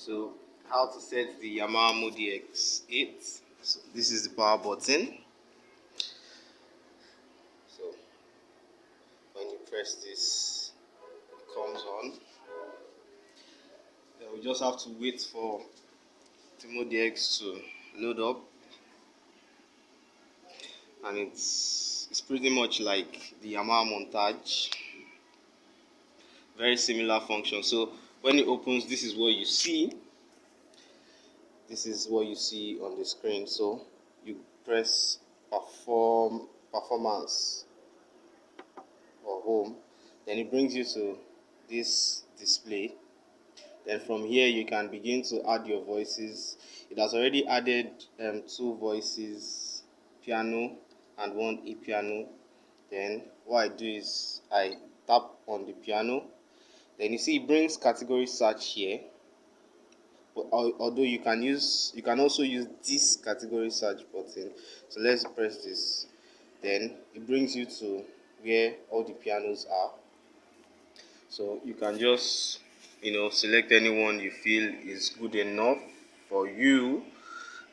So how to set the Yamaha MODX 8. So this is the power button. So when you press this, it comes on. Then we just have to wait for the MODX to load up, and it's pretty much like the Yamaha Montage. Very similar function. So when it opens, this is what you see. This is what you see on the screen. So you press performance or home, then it brings you to this display. Then from here you can begin to add your voices. It has already added 2 voices, piano and 1 e-piano. Then what I do is I tap on the piano. Then you see it brings category search here. Although you can also use this category search button. So let's press this. Then it brings you to where all the pianos are. So you can just select anyone you feel is good enough for you.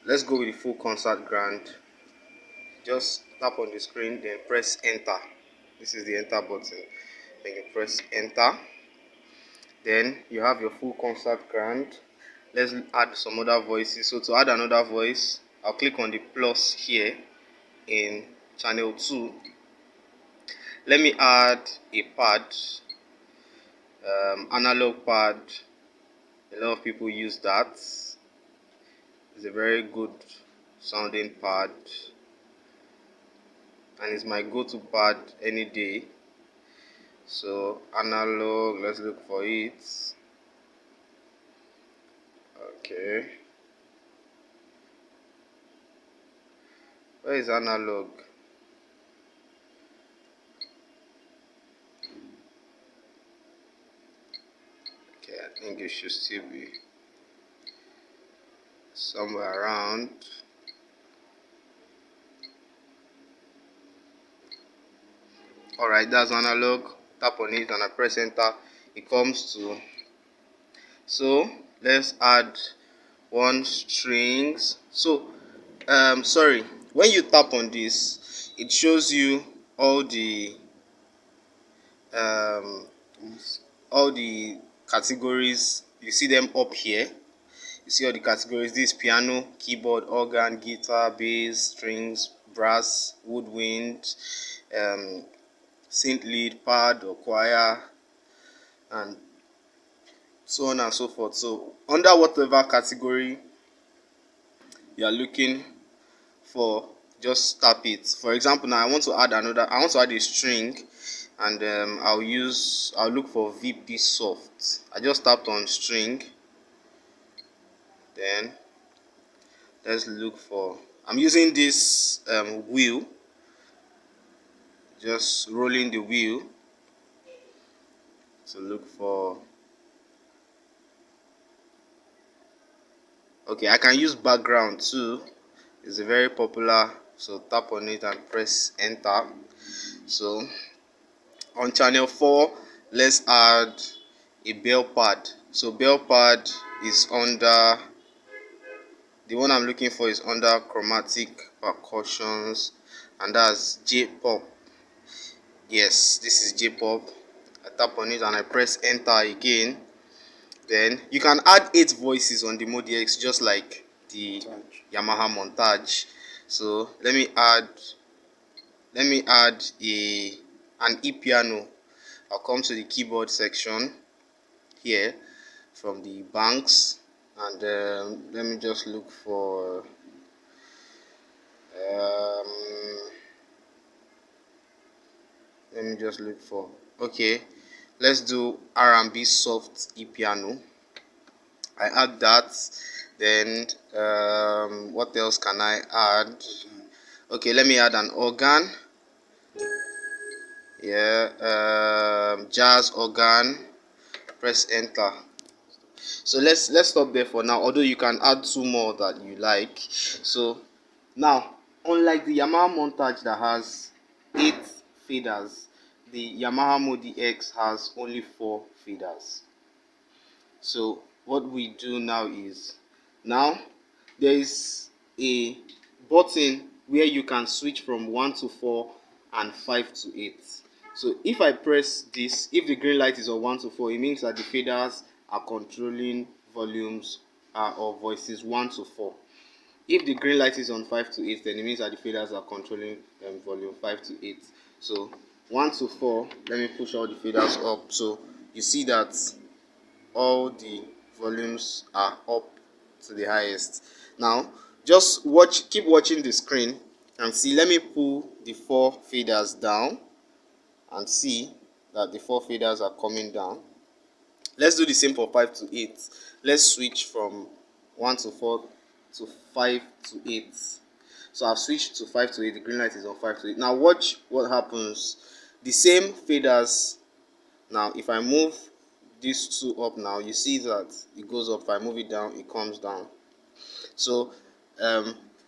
Let's go with the full concert grand. Just tap on the screen, then press enter. This is the enter button. Then you press enter. Then you have your full concert grand. Let's add some other voices. So to add another voice, I'll click on the plus here in channel 2. Let me add a pad, analog pad. A lot of people use that. It's a very good sounding pad, and it's my go-to pad any day. So analog, let's look for it. Okay, where is analog? Okay, I think it should still be somewhere around. Alright, that's analog. Tap on it and I press enter. It comes to. So let's add 1 strings. So sorry, when you tap on this, it shows you all the categories. You see them up here. You see all the categories. This piano, keyboard, organ, guitar, bass, strings, brass, woodwind, synth lead, pad or choir, and so on and so forth. So under whatever category you are looking for, just tap it. For example, now I want to add a string, and I'll look for VP soft. I just tapped on string. Then let's look for, I'm using this wheel, just rolling the wheel to look for. Okay, I can use background too. It's a very popular, so tap on it and press enter. So on channel 4, let's add a bell pad. So bell pad is under, the one I'm looking for is under chromatic percussions, and that's J-pop. Yes, this is J-pop. I tap on it and I press enter again. Then you can add 8 voices on the MODX, just like the Yamaha Montage. So let me add an e-piano. I'll come to the keyboard section here from the banks, and let me just look for okay, let's do R&B soft e-piano. I add that. Then what else can I add? Okay, let me add an organ. Yeah, jazz organ. Press enter. So let's stop there for now, although you can add 2 more that you like. So now, unlike the Yamaha Montage that has 8 faders, the Yamaha MODX has only 4 faders. So what we do now is, now there is a button where you can switch from 1 to 4 and 5 to 8. So if I press this, if the green light is on 1 to 4, it means that the faders are controlling volumes or voices 1 to 4. If the green light is on 5 to 8, then it means that the faders are controlling volume 5 to 8. So 1 to 4, let me push all the faders up. So you see that all the volumes are up to the highest. Now just keep watching the screen and see. Let me pull the 4 faders down and see that the 4 faders are coming down. Let's do the same for 5 to 8. Let's switch from 1 to 4 to 5 to 8. So I've switched to 5 to 8. The green light is on 5 to 8. Now watch what happens. The same faders. Now if I move these two up, now you see that it goes up. If I move it down, it comes down. So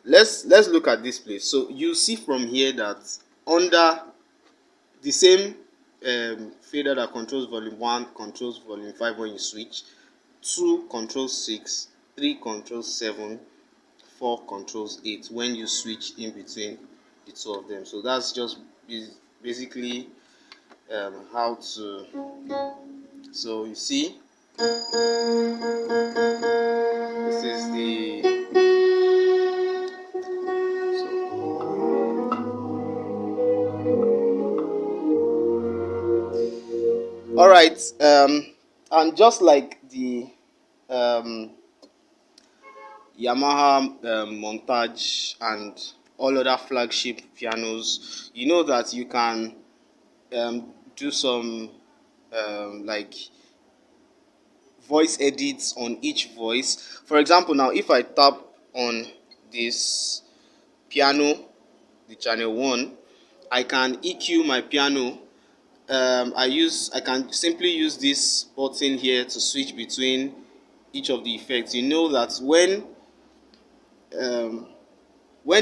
let's look at this place. So you see from here that under the same fader that controls volume 1 controls volume 5 when you switch, 2 controls 6, 3 controls 7, 4 controls 8 when you switch in between the two of them. So that's just basically how to. So you see, this is the. All right, and just like the Yamaha Montage and all other flagship pianos, you know that you can do some like voice edits on each voice. For example, now if I tap on this piano, the channel 1, I can EQ my piano. I can simply use this button here to switch between each of the effects. You know that when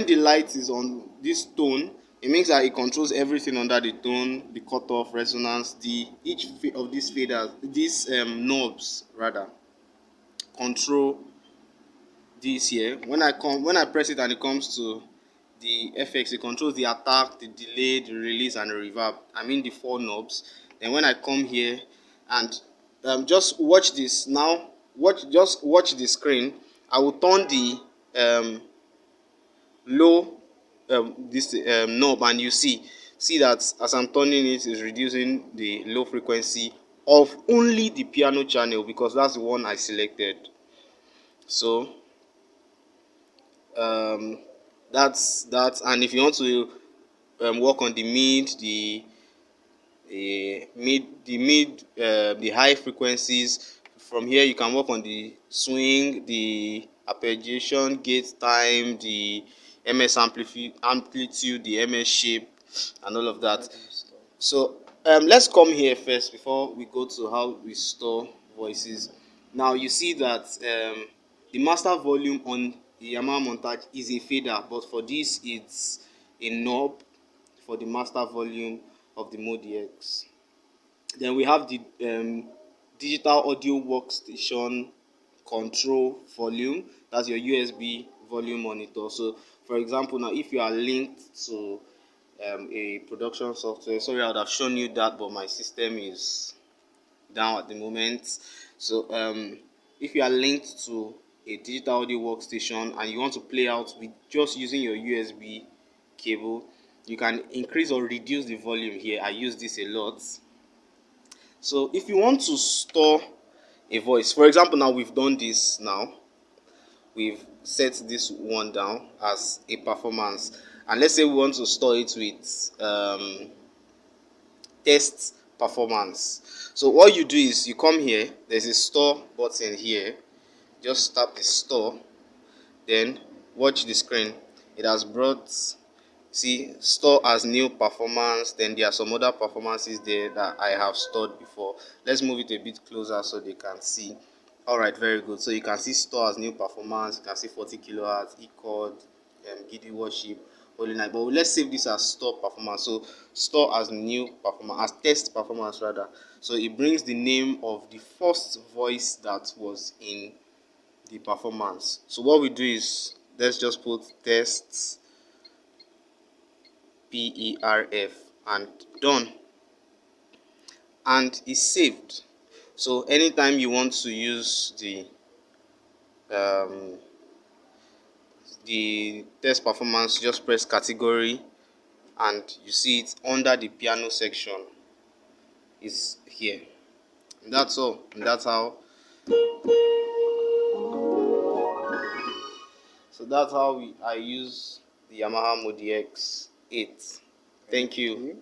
the light is on this tone, it means that it controls everything under the tone, the cutoff, resonance, each of these faders, these knobs rather, control this here. When I press it and it comes to the FX, it controls the attack, the delay, the release, and the reverb. I mean the 4 knobs. Then when I come here and just watch this now, just watch the screen. I will turn the low this knob, and you see that as I'm turning it, is reducing the low frequency of only the piano channel because that's the one I selected. So that's that. And if you want to work on the mid, the high frequencies, from here you can work on the swing, the arpeggiation, gate time, the ms amplitude, the ms shape, and all of that. So let's come here first before we go to how we store voices. Now you see that the master volume on the Yamaha Montage is a fader, but for this it's a knob for the master volume of the MODX. Then we have the digital audio workstation control volume. That's your USB volume monitor. So for example, now if you are linked to a production software, sorry, I would have shown you that, but my system is down at the moment. So if you are linked to a digital audio workstation and you want to play out with just using your USB cable, you can increase or reduce the volume here. I use this a lot. So if you want to store a voice, for example, now we've done this. Now we've set this one down as a performance, and let's say we want to store it with test performance. So what you do is you come here, there's a store button here, just tap the store, then watch the screen. It has brought, see, store as new performance. Then there are some other performances there that I have stored before. Let's move it a bit closer so they can see. All right, very good. So you can see store as new performance. You can see 40 kilohertz, E-chord, giddy worship, Holy Night. But let's save this as store performance. So store as new performance, as test performance rather. So it brings the name of the first voice that was in the performance. So what we do is let's just put tests PERF and done, and it's saved. So anytime you want to use um, the test performance, just press category and you see it under the piano section is here. And that's all. And that's how, so that's how I use the Yamaha MODX 8. Thank you.